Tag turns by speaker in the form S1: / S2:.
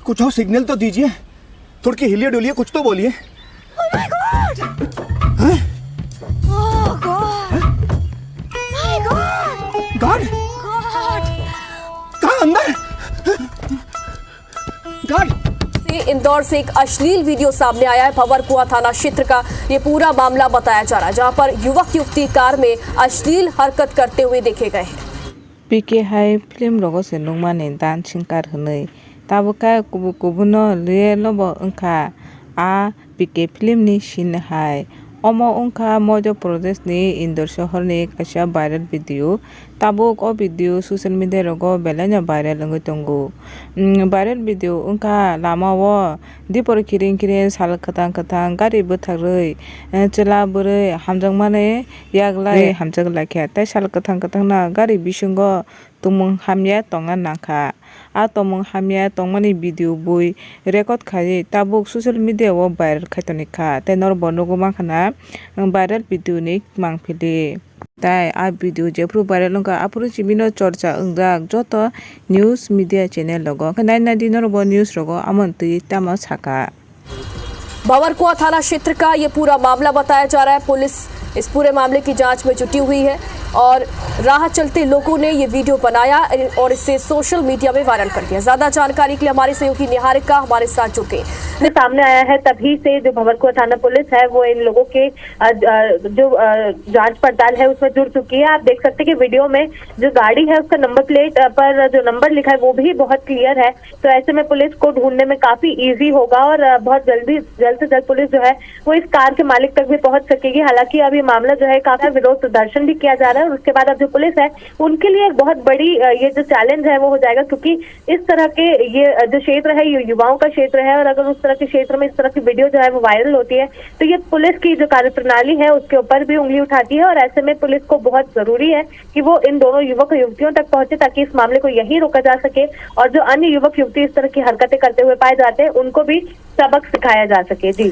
S1: कुछ और सिग्नल तो दीजिए, थोड़ी की हिलिए डुलिए, कुछ तो बोलिए।
S2: Oh my God!
S1: हैं?
S2: Oh God! My God!
S1: Guard
S2: God!
S1: कहाँ अंदर? गार्ड
S3: इंदौर से एक अश्लील वीडियो सामने आया है। भंवरकुआं थाना क्षेत्र का ये पूरा मामला बताया जा रहा है, जहां पर युवक युवती कार में अश्लील हरकत करते हुए देखे गए हैं।
S4: पीके हाई फिल्म लोगो से नुमाने दान सिंकार हनै ताबुका कुबुनो लिए लोबो अंखा आ पीके फिल्म नि सीन हाय अमो अंखा मध्य प्रदेश नि इंदौर शहर नि कासा वायरल वीडियो ताबुक ओ वीडियो सोशल मीडिया रगो बेलानो वायरल अंगै तंगो वायरल वीडियो अंखा लामाओ दीपर किरिं किरिं साल खतां खतां गारि बोथारै चला बोरै हामजों माने यागलाय हामजों लाखिया ताइ साल खतां खतां ना गारि बिसंगो तुमुं हामिया तंगा नाखा आ तमुं हामिया तंगमानि वीडियो बुई रेकर्ड खायै ताबुक सोशल मीडिया ओ वायरल खायतनिखा ताइ नर बनुगो माखना वायरल वीडियो नि मांगफिलि ताइ आ वीडियो जेफ्रु वायरल अंका आपुरु चिबिनो चर्चा अंजाक जत न्यूज मीडिया चैनल लगो नाइना दिनर बो न्यूज रगो आमंत्री तामा साका।
S3: भंवरकुआं थाना क्षेत्र का ये पूरा मामला बताया जा रहा है। पुलिस इस पूरे मामले की जांच में जुटी हुई है और राह चलते लोगों ने ये वीडियो बनाया और इसे सोशल मीडिया में वायरल कर दिया। ज्यादा जानकारी के लिए हमारे सहयोगी निहारिका हमारे साथ जुटे।
S5: सामने आया है तभी से जो भंवरकुआं थाना पुलिस है वो इन लोगों के जो जांच पड़ताल है उसमें जुड़ चुकी है। आप देख सकते हैं कि वीडियो में जो गाड़ी है उसका नंबर प्लेट पर जो नंबर लिखा है वो भी बहुत क्लियर है। तो ऐसे में पुलिस को ढूंढने में काफी इजी होगा और बहुत जल्द से जल्द पुलिस जो है वो इस कार के मालिक तक भी पहुंच सकेगी। हालांकि अब ये मामला जो है काफी विरोध प्रदर्शन भी किया जा रहा है और उसके बाद अब जो पुलिस है उनके लिए एक बहुत बड़ी ये जो चैलेंज है वो हो जाएगा, क्योंकि इस तरह के ये जो क्षेत्र है ये युवाओं का क्षेत्र है और अगर उस तरह के क्षेत्र में इस तरह की वीडियो जो है वो वायरल होती है तो ये पुलिस की जो कार्यप्रणाली है उसके ऊपर भी उंगली उठाती है। और ऐसे में पुलिस को बहुत जरूरी है कि वो इन दोनों युवक युवतियों तक पहुंचे ताकि इस मामले को यहीं रोका जा सके और जो अन्य युवक युवती इस तरह की हरकतें करते हुए पाए जाते हैं उनको भी सबक सिखाया जा सके। जी।